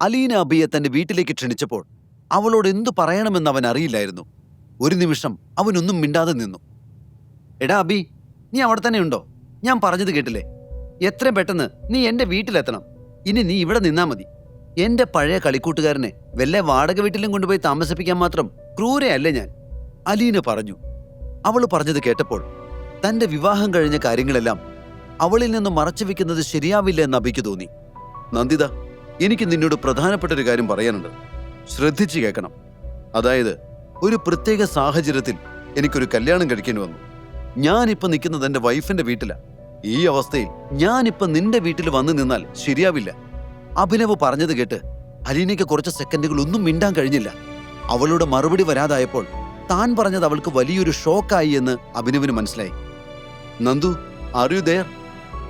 അലീന അബിയെ തന്റെ വീട്ടിലേക്ക് ക്ഷണിച്ചപ്പോൾ അവളോട് എന്തു പറയണമെന്ന് അവൻ അറിയില്ലായിരുന്നു. ഒരു നിമിഷം അവനൊന്നും മിണ്ടാതെ നിന്നു. എടാ അബി, നീ അവിടെ തന്നെ ഉണ്ടോ? ഞാൻ പറഞ്ഞത് കേട്ടില്ലേ? എത്രയും പെട്ടെന്ന് നീ എന്റെ വീട്ടിലെത്തണം. ഇനി നീ ഇവിടെ നിന്നാ മതി. എന്റെ പഴയ കളിക്കൂട്ടുകാരനെ വല്ല വാടക വീട്ടിലും കൊണ്ടുപോയി താമസിപ്പിക്കാൻ മാത്രം ക്രൂരയല്ലേ ഞാൻ, അലീന പറഞ്ഞു. അവൾ പറഞ്ഞത് കേട്ടപ്പോൾ തന്റെ വിവാഹം കഴിഞ്ഞ കാര്യങ്ങളെല്ലാം അവളിൽ നിന്ന് മറച്ചു വെക്കുന്നത് ശരിയാവില്ല എന്ന് അബിക്ക് തോന്നി. നന്ദിത, എനിക്ക് നിന്നോട് പ്രധാനപ്പെട്ട ഒരു കാര്യം പറയാനുണ്ട്. ശ്രദ്ധിച്ചു കേൾക്കണം. അതായത്, ഒരു പ്രത്യേക സാഹചര്യത്തിൽ എനിക്കൊരു കല്യാണം കഴിക്കേണ്ടി വന്നു. ഞാനിപ്പോ നിൽക്കുന്നത് എന്റെ വൈഫിന്റെ വീട്ടിലാ. ഈ അവസ്ഥയിൽ ഞാനിപ്പോ നിന്റെ വീട്ടിൽ വന്നു നിന്നാൽ ശരിയാവില്ല. അഭിനവ് പറഞ്ഞത് കേട്ട് അലീനയ്ക്ക് കുറച്ച് സെക്കൻഡുകൾ ഒന്നും മിണ്ടാൻ കഴിഞ്ഞില്ല. അവളുടെ മറുപടി വരാതായപ്പോൾ താൻ പറഞ്ഞത് അവൾക്ക് വലിയൊരു ഷോക്കായി എന്ന് അഭിനവിന് മനസ്സിലായി. Nandu, are you there?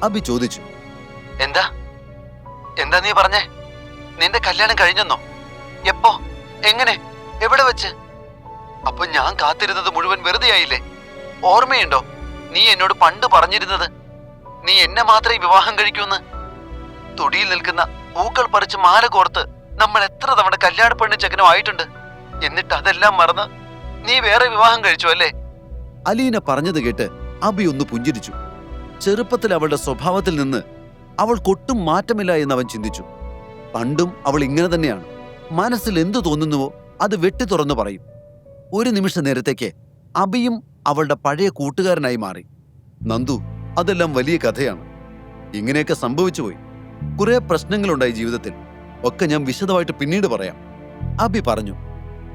Abhi ചോദിച്ചു. എന്താ എന്താ നീ പറഞ്ഞേ? നിന്റെ കല്യാണം കഴിഞ്ഞെന്നോ? എപ്പോ? എങ്ങനെ? എവിടെ വെച്ച്? അപ്പൊ ഞാൻ കാത്തിരുന്നത് മുഴുവൻ വെറുതെയായില്ലേ? ഓർമ്മയുണ്ടോ നീ എന്നോട് പണ്ട് പറഞ്ഞിരുന്നത് നീ എന്നെ മാത്രമേ വിവാഹം കഴിക്കൂന്ന്? തൊടിയിൽ നിൽക്കുന്ന പൂക്കൾ പറിച്ച് മാല കോർത്ത് നമ്മൾ എത്ര തവണ കല്യാണ പെണ്ണ് ചെക്കനും ആയിട്ടുണ്ട്. എന്നിട്ട് അതെല്ലാം മറന്ന് നീ വേറെ വിവാഹം കഴിച്ചു അല്ലേ? അലീന പറഞ്ഞത് കേട്ട് അബി ഒന്ന് പുഞ്ചിരിച്ചു. ചെറുപ്പത്തിൽ അവളുടെ സ്വഭാവത്തിൽ നിന്ന് അവൾക്കൊട്ടും മാറ്റമില്ല എന്ന് അവൻ ചിന്തിച്ചു. പണ്ടും അവൾ ഇങ്ങനെ തന്നെയാണ്. മനസ്സിൽ എന്തു തോന്നുന്നുവോ അത് വെട്ടി തുറന്നു പറയും. ഒരു നിമിഷ നേരത്തേക്ക് അബിയും അവളുടെ പഴയ കൂട്ടുകാരനായി മാറി. നന്ദു, അതെല്ലാം വലിയ കഥയാണ്. ഇങ്ങനെയൊക്കെ സംഭവിച്ചുപോയി. കുറെ പ്രശ്നങ്ങളുണ്ടായി ജീവിതത്തിൽ. ഒക്കെ ഞാൻ വിശദമായിട്ട് പിന്നീട് പറയാം, അബി പറഞ്ഞു.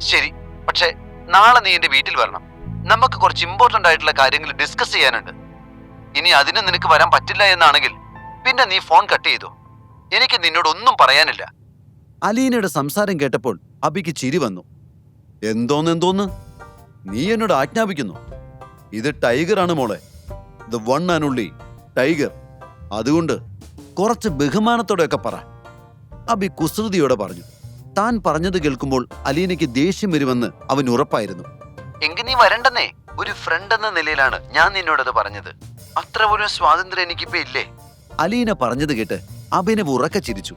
ശരി, പക്ഷേ നാളെ നീ എന്റെ വീട്ടിൽ വരണം. നമുക്ക് കുറച്ച് ഇമ്പോർട്ടന്റ് ആയിട്ടുള്ള കാര്യങ്ങൾ ഡിസ്കസ് ചെയ്യാനുണ്ട്. ഇനി അതിന് നിനക്ക് വരാൻ പറ്റില്ല എന്നാണെങ്കിൽ പിന്നെ നീ ഫോൺ കട്ട് ചെയ്തു. എനിക്ക് നിന്നോട് ഒന്നും പറയാനില്ല. അലീനയുടെ സംസാരം കേട്ടപ്പോൾ അബിക്ക് ചിരി വന്നു. എന്തോന്ന്? നീ എന്നോട് ആജ്ഞാപിക്കുന്നു? ഇത് ടൈഗറാണ് മോളെ, the one and only tiger. അതുകൊണ്ട് കുറച്ച് ബഹുമാനത്തോടെയൊക്കെ പറ, അബി കുസൃതിയോടെ പറഞ്ഞു. താൻ പറഞ്ഞത് കേൾക്കുമ്പോൾ അലീനയ്ക്ക് ദേഷ്യം വരുമെന്ന് അവൻ ഉറപ്പായിരുന്നു. എങ്കിൽ നീ വരണ്ടെന്നേ. ഒരു ഫ്രണ്ട് എന്ന നിലയിലാണ് ഞാൻ നിന്നോടത് പറഞ്ഞത്. അത്ര പോലും സ്വാതന്ത്ര്യം എനിക്കിപ്പോ ഇല്ലേ? അലീന പറഞ്ഞത് കേട്ട് അഭിനവ് ഉറക്കെ ചിരിച്ചു.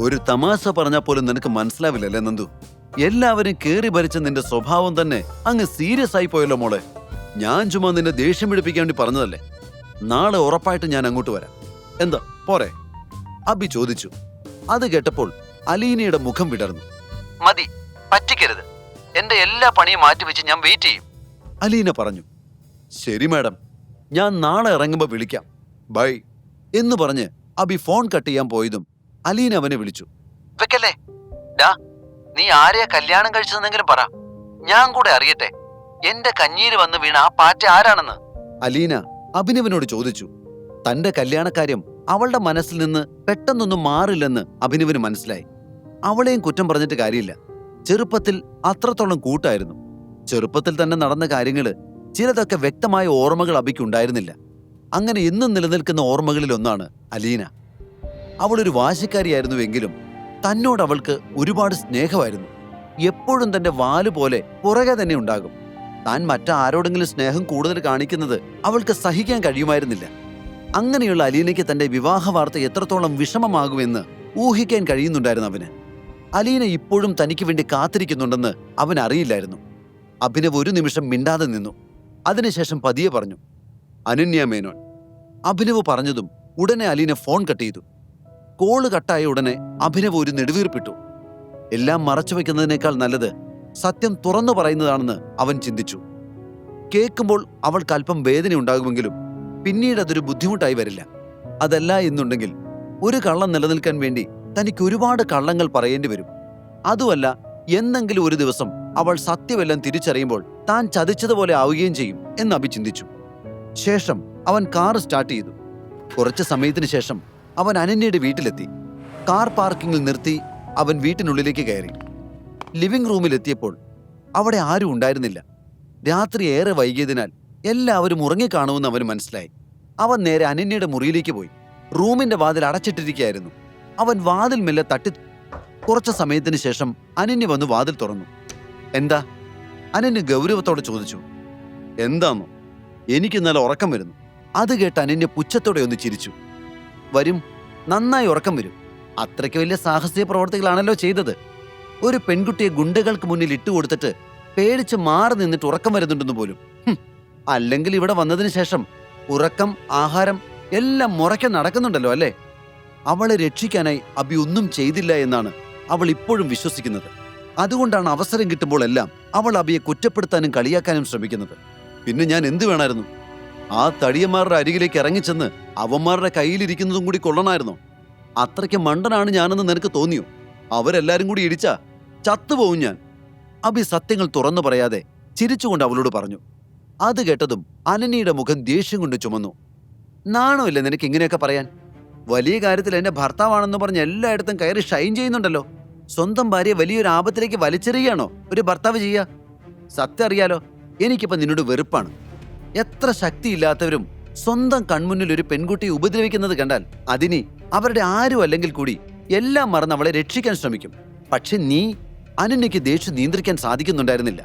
ഒരു തമാശ പറഞ്ഞാൽ പോലും നിനക്ക് മനസ്സിലാവില്ലല്ലേ നന്ദു? എല്ലാവരും കേറി ഭരിച്ച നിന്റെ സ്വഭാവം തന്നെ അങ്ങ് സീരിയസ് ആയി പോയല്ലോ മോളെ. ഞാൻ ചുമ്മാ നിന്നെ ദേഷ്യം പിടിപ്പിക്കാൻ വേണ്ടി പറഞ്ഞതല്ലേ. നാളെ ഉറപ്പായിട്ട് ഞാൻ അങ്ങോട്ട് വരാം. എന്താ പോരെ? അബി ചോദിച്ചു. അത് കേട്ടപ്പോൾ അലീനയുടെ മുഖം വിടർന്നു. മതി, പറ്റിക്കരുത്. എന്റെ എല്ലാ പണിയും മാറ്റിവെച്ച് ഞാൻ വെയിറ്റ് ചെയ്യും, അലീന പറഞ്ഞു. ശരി മാഡം, ഞാൻ നാളെ ഇറങ്ങുമ്പോ വിളിക്കാം, ബൈ എന്ന് പറഞ്ഞ് അബി ഫോൺ കട്ട് ചെയ്യാൻ പോയതും അലീന അവനെ വിളിച്ചു. വെക്കല്ലേ ഡാ, നീ ആരെയാ കല്യാണം കഴിച്ചതെന്നെങ്കിലും പറ, ഞാൻ കൂടെ അറിയട്ടെ. എന്റെ കഞ്ഞീര് വന്ന് വീണ ആ പാറ്റ ആരാണെന്ന് അലീന അഭിനവനോട് ചോദിച്ചു. തന്റെ കല്യാണക്കാര്യം അവളുടെ മനസ്സിൽ നിന്ന് പെട്ടെന്നൊന്നും മാറില്ലെന്ന് അഭിനവന് മനസ്സിലായി. അവളെയും കുറ്റം പറഞ്ഞിട്ട് കാര്യമില്ല. ചെറുപ്പത്തിൽ അത്രത്തോളം കൂട്ടായിരുന്നു. ചെറുപ്പത്തിൽ തന്നെ നടന്ന കാര്യങ്ങള് ചിലതൊക്കെ വ്യക്തമായ ഓർമ്മകൾ അബിക്കുണ്ടായിരുന്നില്ല. അങ്ങനെ എന്നും നിലനിൽക്കുന്ന ഓർമ്മകളിൽ ഒന്നാണ് അലീന. അവളൊരു വാശിക്കാരിയായിരുന്നുവെങ്കിലും തന്നോട് അവൾക്ക് ഒരുപാട് സ്നേഹമായിരുന്നു. എപ്പോഴും തന്റെ വാല് പോലെ പുറകെ തന്നെ ഉണ്ടാകും. താൻ മറ്റാരോടെങ്കിലും സ്നേഹം കൂടുതൽ കാണിക്കുന്നത് അവൾക്ക് സഹിക്കാൻ കഴിയുമായിരുന്നില്ല. അങ്ങനെയുള്ള അലീനയ്ക്ക് തന്റെ വിവാഹ വാർത്ത എത്രത്തോളം വിഷമമാകുമെന്ന് ഊഹിക്കാൻ കഴിയുന്നുണ്ടായിരുന്നു അവന്. അലീന ഇപ്പോഴും തനിക്ക് വേണ്ടി കാത്തിരിക്കുന്നുണ്ടെന്ന് അവൻ അറിയില്ലായിരുന്നു. അഭിനവ് ഒരു നിമിഷം മിണ്ടാതെ നിന്നു. അതിനുശേഷം പതിയെ പറഞ്ഞു, അനന്യ മേനോൻ. അഭിനവ് പറഞ്ഞതും ഉടനെ അലീന ഫോൺ കട്ട് ചെയ്തു. കോള് കട്ടായ ഉടനെ അഭിനവ് ഒരു നെടുവീർപ്പിട്ടു. എല്ലാം മറച്ചു വയ്ക്കുന്നതിനേക്കാൾ നല്ലത് സത്യം തുറന്നു പറയുന്നതാണെന്ന് അവൻ ചിന്തിച്ചു. കേൾക്കുമ്പോൾ അവൾക്ക് അല്പം വേദന ഉണ്ടാകുമെങ്കിലും പിന്നീട് അതൊരു ബുദ്ധിമുട്ടായി വരില്ല. അതല്ല എന്നുണ്ടെങ്കിൽ ഒരു കള്ളം നിലനിൽക്കാൻ വേണ്ടി തനിക്ക് ഒരുപാട് കള്ളങ്ങൾ പറയേണ്ടി വരും. അതുമല്ല, എന്നെങ്കിലും ഒരു ദിവസം അവൾ സത്യമെല്ലാം തിരിച്ചറിയുമ്പോൾ താൻ ചതിച്ചതുപോലെ ആവുകയും ചെയ്യും എന്ന് അഭി ചിന്തിച്ചു. ശേഷം അവൻ കാർ സ്റ്റാർട്ട് ചെയ്തു. കുറച്ച് സമയത്തിന് ശേഷം അവൻ അനന്യയുടെ വീട്ടിലെത്തി. കാർ പാർക്കിങ്ങിൽ നിർത്തി അവൻ വീട്ടിനുള്ളിലേക്ക് കയറി. ലിവിംഗ് റൂമിലെത്തിയപ്പോൾ അവിടെ ആരും ഉണ്ടായിരുന്നില്ല. രാത്രി ഏറെ വൈകിയതിനാൽ എല്ലാവരും ഉറങ്ങിക്കാണുമെന്ന് അവന് മനസ്സിലായി. അവൻ നേരെ അനന്യയുടെ മുറിയിലേക്ക് പോയി. റൂമിന്റെ വാതിൽ അടച്ചിട്ടിരിക്കുകയായിരുന്നു. അവൻ വാതിൽ മെല്ലെ തട്ടി. കുറച്ചു സമയത്തിന് ശേഷം അനന്യ വന്ന് വാതിൽ തുറന്നു. എന്താ? അനന്യ ഗൗരവത്തോടെ ചോദിച്ചു. എന്താന്നോ? എനിക്ക് നല്ല ഉറക്കം വരുന്നു. അത് കേട്ട് അനന്യ പുച്ഛത്തോടെ ഒന്ന് ചിരിച്ചു. വരും, നന്നായി ഉറക്കം വരും. അത്രയ്ക്ക് വലിയ സാഹസിക പ്രവർത്തികളാണല്ലോ ചെയ്തത്. ഒരു പെൺകുട്ടിയെ ഗുണ്ടകൾക്ക് മുന്നിൽ ഇട്ടുകൊടുത്തിട്ട് പേടിച്ച് മാറി നിന്നിട്ട് ഉറക്കം വരുന്നുണ്ടെന്ന് പോലും. അല്ലെങ്കിൽ ഇവിടെ വന്നതിന് ശേഷം ഉറക്കം, ആഹാരം എല്ലാം മുറയ്ക്ക് നടക്കുന്നുണ്ടല്ലോ അല്ലേ? അവളെ രക്ഷിക്കാനായി അബി ഒന്നും ചെയ്തില്ല എന്നാണ് അവൾ ഇപ്പോഴും വിശ്വസിക്കുന്നത്. അതുകൊണ്ടാണ് അവസരം കിട്ടുമ്പോൾ എല്ലാം അവൾ അബിയെ കുറ്റപ്പെടുത്താനും കളിയാക്കാനും ശ്രമിക്കുന്നത്. പിന്നെ ഞാൻ എന്തു വേണമായിരുന്നു? ആ തടിയന്മാരുടെ അരികിലേക്ക് ഇറങ്ങിച്ചെന്ന് അവന്മാരുടെ കയ്യിലിരിക്കുന്നതും കൂടി കൊള്ളണമായിരുന്നോ? അത്രയ്ക്ക് മണ്ടനാണ് ഞാനെന്ന് നിനക്ക് തോന്നിയോ? അവരെല്ലാരും കൂടി ഇടിച്ചാ ചത്തുപോവും ഞാൻ. അബി സത്യങ്ങൾ തുറന്നു പറയാതെ ചിരിച്ചുകൊണ്ട് അവളോട് പറഞ്ഞു. അത് കേട്ടതും അനന്യയുടെ മുഖം ദേഷ്യം കൊണ്ട് ചുമന്നു. നാണമില്ലേ നിനക്ക് ഇങ്ങനെയൊക്കെ പറയാൻ? വലിയ കാര്യത്തിൽ എന്റെ ഭർത്താവാണെന്ന് പറഞ്ഞ് എല്ലായിടത്തും കയറി ഷൈൻ ചെയ്യുന്നുണ്ടല്ലോ. സ്വന്തം ഭാര്യയെ വലിയൊരു ആപത്തിലേക്ക് വലിച്ചെറിയാണോ ഒരു ഭർത്താവ് ചെയ്യുക? സത്യം അറിയാലോ, എനിക്കിപ്പോ നിന്നോട് വെറുപ്പാണ്. എത്ര ശക്തിയില്ലാത്തവരും സ്വന്തം കൺമുന്നിൽ ഒരു പെൺകുട്ടിയെ ഉപദ്രവിക്കുന്നത് കണ്ടാൽ അതിനി അവരുടെ ആരും അല്ലെങ്കിൽ കൂടി എല്ലാം മറന്ന് അവളെ രക്ഷിക്കാൻ ശ്രമിക്കും. പക്ഷെ നീ അനന്യയ്ക്ക് ദേഷ്യം നിയന്ത്രിക്കാൻ സാധിക്കുന്നുണ്ടായിരുന്നില്ല.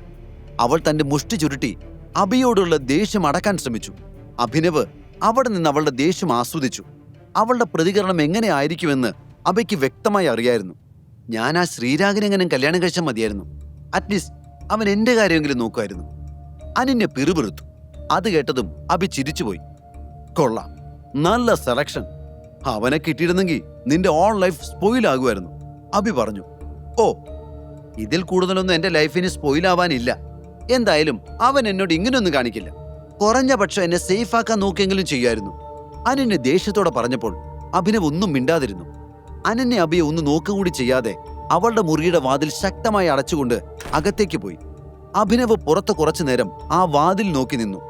അവൾ തന്റെ മുഷ്ടി ചുരുട്ടി അബിയോടുള്ള ദേഷ്യം അടക്കാൻ ശ്രമിച്ചു. അഭിനവ് അവിടെ നിന്ന് അവളുടെ ദേഷ്യം ആസ്വദിച്ചു. അവളുടെ പ്രതികരണം എങ്ങനെയായിരിക്കുമെന്ന് അബിക്ക് വ്യക്തമായി അറിയായിരുന്നു. ഞാൻ ആ ശ്രീരാഗിനെങ്ങനെ കല്യാണം കഴിച്ചാൽ മതിയായിരുന്നു. അറ്റ്ലീസ്റ്റ് അവൻ എന്റെ കാര്യമെങ്കിലും നോക്കുമായിരുന്നു. അനന്യ പിറുപിറുത്തു. അത് കേട്ടതും അബി ചിരിച്ചുപോയി. കൊള്ളാം, നല്ല സെലക്ഷൻ. അവനെ കിട്ടിയിരുന്നെങ്കിൽ നിന്റെ ഓൾ ലൈഫ് സ്പോയിൽ ആകുമായിരുന്നു, അബി പറഞ്ഞു. ഓ, ഇതിൽ കൂടുതലൊന്നും എന്റെ ലൈഫിന് സ്പോയിൽ ആവാനില്ല. എന്തായാലും അവൻ എന്നോട് ഇങ്ങനെയൊന്നും കാണിക്കില്ല. കുറഞ്ഞ പക്ഷം എന്നെ സേഫ് ആക്കാൻ നോക്കിയെങ്കിലും ചെയ്യായിരുന്നു, അനന്യ ദേഷ്യത്തോടെ പറഞ്ഞപ്പോൾ അഭിനവ് ഒന്നും മിണ്ടാതിരുന്നു. അനന്യ അബിയെ ഒന്ന് നോക്കുകൂടി ചെയ്യാതെ അവളുടെ മുറിയുടെ വാതിൽ ശക്തമായി അടച്ചുകൊണ്ട് അകത്തേക്ക് പോയി. അഭിനവ് പുറത്ത് കുറച്ചു നേരം ആ വാതിൽ നോക്കി നിന്നു.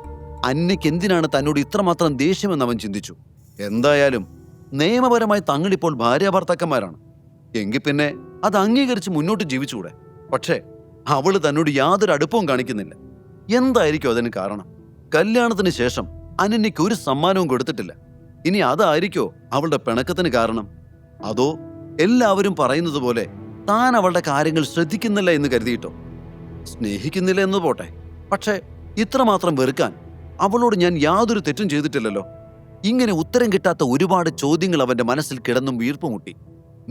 അന്നയ്ക്ക് എന്തിനാണ് തന്നോട് ഇത്രമാത്രം ദേഷ്യമെന്ന് അവൻ ചിന്തിച്ചു. എന്തായാലും നിയമപരമായി തങ്ങളിപ്പോൾ ഭാര്യാഭർത്താക്കന്മാരാണ്. എങ്കിൽ പിന്നെ അത് അംഗീകരിച്ച് മുന്നോട്ട് ജീവിച്ചുകൂടെ? പക്ഷേ അവള് തന്നോട് യാതൊരു അടുപ്പവും കാണിക്കുന്നില്ല. എന്തായിരിക്കും അതിന് കാരണം? കല്യാണത്തിന് ശേഷം അനന്യയ്ക്ക് ഒരു സമ്മാനവും കൊടുത്തിട്ടില്ല. ഇനി അതായിരിക്കോ അവളുടെ പിണക്കത്തിന് കാരണം? അതോ എല്ലാവരും പറയുന്നത് പോലെ താൻ അവളുടെ കാര്യങ്ങൾ ശ്രദ്ധിക്കുന്നില്ല എന്ന് കരുതിയിട്ടോ? സ്നേഹിക്കുന്നില്ല എന്ന് പോട്ടെ, പക്ഷേ ഇത്രമാത്രം വെറുക്കാൻ അവളോട് ഞാൻ യാതൊരു തെറ്റും ചെയ്തിട്ടില്ലല്ലോ. ഇങ്ങനെ ഉത്തരം കിട്ടാത്ത ഒരുപാട് ചോദ്യങ്ങൾ അവന്റെ മനസ്സിൽ കിടന്നും വീർപ്പുമുട്ടി.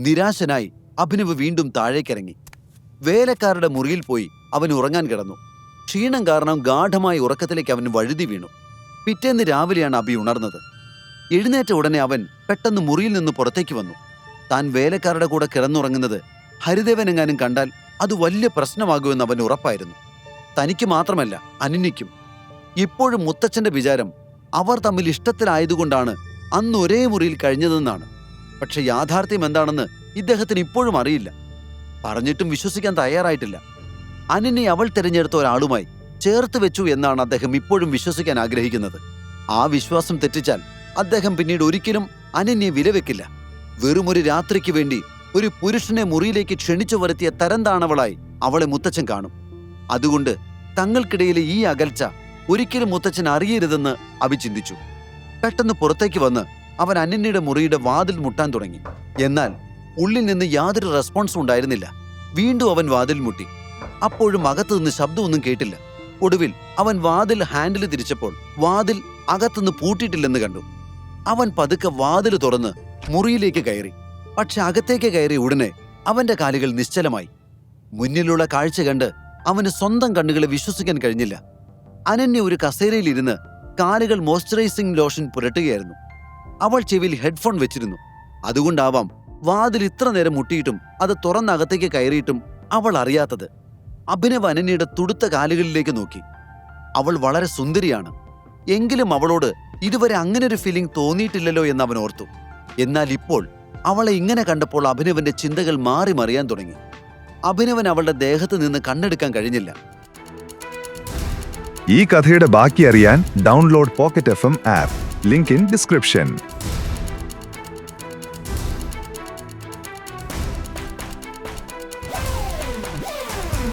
നിരാശനായി അഭിനവ് വീണ്ടും താഴേക്കിറങ്ങി. വേലക്കാരുടെ മുറിയിൽ പോയി അവൻ ഉറങ്ങാൻ കിടന്നു. ക്ഷീണം കാരണം ഗാഠമായ ഉറക്കത്തിലേക്ക് അവൻ വഴുതി വീണു. പിറ്റേന്ന് രാവിലെയാണ് അബി ഉണർന്നത്. എഴുന്നേറ്റ ഉടനെ അവൻ പെട്ടെന്ന് മുറിയിൽ നിന്ന് പുറത്തേക്ക് വന്നു. താൻ വേലക്കാരുടെ കൂടെ കിടന്നുറങ്ങുന്നത് ഹരിദേവനെങ്ങാനും കണ്ടാൽ അത് വലിയ പ്രശ്നമാകുമെന്ന് അവൻ ഉറപ്പായിരുന്നു. തനിക്ക് മാത്രമല്ല, അനന്യയ്ക്കും. ഇപ്പോഴും മുത്തച്ഛന്റെ വിചാരം അവർ തമ്മിൽ ഇഷ്ടത്തിലായതുകൊണ്ടാണ് അന്ന് ഒരേ മുറിയിൽ കഴിഞ്ഞതെന്നാണ്. പക്ഷെ യാഥാർത്ഥ്യം എന്താണെന്ന് ഇദ്ദേഹത്തിന് ഇപ്പോഴും അറിയില്ല. പറഞ്ഞിട്ടും വിശ്വസിക്കാൻ തയ്യാറായിട്ടില്ല. അനന്യെ അവൾ തിരഞ്ഞെടുത്ത ഒരാളുമായി ചേർത്ത് വെച്ചു എന്നാണ് അദ്ദേഹം ഇപ്പോഴും വിശ്വസിക്കാൻ ആഗ്രഹിക്കുന്നത്. ആ വിശ്വാസം തെറ്റിച്ചാൽ അദ്ദേഹം പിന്നീട് ഒരിക്കലും അനന്യെ വിലവെക്കില്ല. വെറുമൊരു രാത്രിക്ക് വേണ്ടി ഒരു പുരുഷനെ മുറിയിലേക്ക് ക്ഷണിച്ചു വരുത്തിയ തരംതാണവളായി അവളെ മുത്തച്ഛൻ കാണും. അതുകൊണ്ട് തങ്ങൾക്കിടയിലെ ഈ അകൽച്ച ഒരിക്കലും മുത്തച്ഛൻ അറിയരുതെന്ന് അബി ചിന്തിച്ചു. പെട്ടെന്ന് പുറത്തേക്ക് വന്ന് അവൻ അനന്യയുടെ മുറിയുടെ വാതിൽ മുട്ടാൻ തുടങ്ങി. എന്നാൽ ഉള്ളിൽ നിന്ന് യാതൊരു റെസ്പോൺസും ഉണ്ടായിരുന്നില്ല. വീണ്ടും അവൻ വാതിൽ മുട്ടി. അപ്പോഴും അകത്തുനിന്ന് ശബ്ദമൊന്നും കേട്ടില്ല. ഒടുവിൽ അവൻ വാതിൽ ഹാൻഡിൽ തിരിച്ചപ്പോൾ വാതിൽ അകത്തുനിന്ന് പൂട്ടിയിട്ടില്ലെന്ന് കണ്ടു. അവൻ പതുക്കെ വാതിൽ തുറന്ന് മുറിയിലേക്ക് കയറി. പക്ഷെ അകത്തേക്ക് കയറിയ ഉടനെ അവന്റെ കാലുകൾ നിശ്ചലമായി. മുന്നിലുള്ള കാഴ്ച കണ്ട് അവന് സ്വന്തം കണ്ണുകളെ വിശ്വസിക്കാൻ കഴിഞ്ഞില്ല. അനന്യ ഒരു കസേരയിലിരുന്ന് കാലുകൾ മോയ്സ്ചറൈസിംഗ് ലോഷൻ പുരട്ടുകയായിരുന്നു. അവൾ ചെവിയിൽ ഹെഡ്ഫോൺ വെച്ചിരുന്നു. അതുകൊണ്ടാവാം വാതിൽ ഇത്ര നേരം മുട്ടിയിട്ടും അത് തുറന്നകത്തേക്ക് കയറിയിട്ടും അവൾ അറിയാത്തത്. അഭിനവ് അനന്യയുടെ തുടുത്ത കാലുകളിലേക്ക് നോക്കി. അവൾ വളരെ സുന്ദരിയാണ്. എങ്കിലും അവളോട് ഇതുവരെ അങ്ങനൊരു ഫീലിംഗ് തോന്നിയിട്ടില്ലല്ലോ എന്ന് അവൻ ഓർത്തു. എന്നാൽ ഇപ്പോൾ അവളെ ഇങ്ങനെ കണ്ടപ്പോൾ അഭിനവന്റെ ചിന്തകൾ മാറി മറിയാൻ തുടങ്ങി. അഭിനവൻ അവളുടെ ദേഹത്ത് നിന്ന് കണ്ണെടുക്കാൻ കഴിഞ്ഞില്ല. ഈ കഥയുടെ ബാക്കി അറിയാൻ download pocket FM app. Link in description.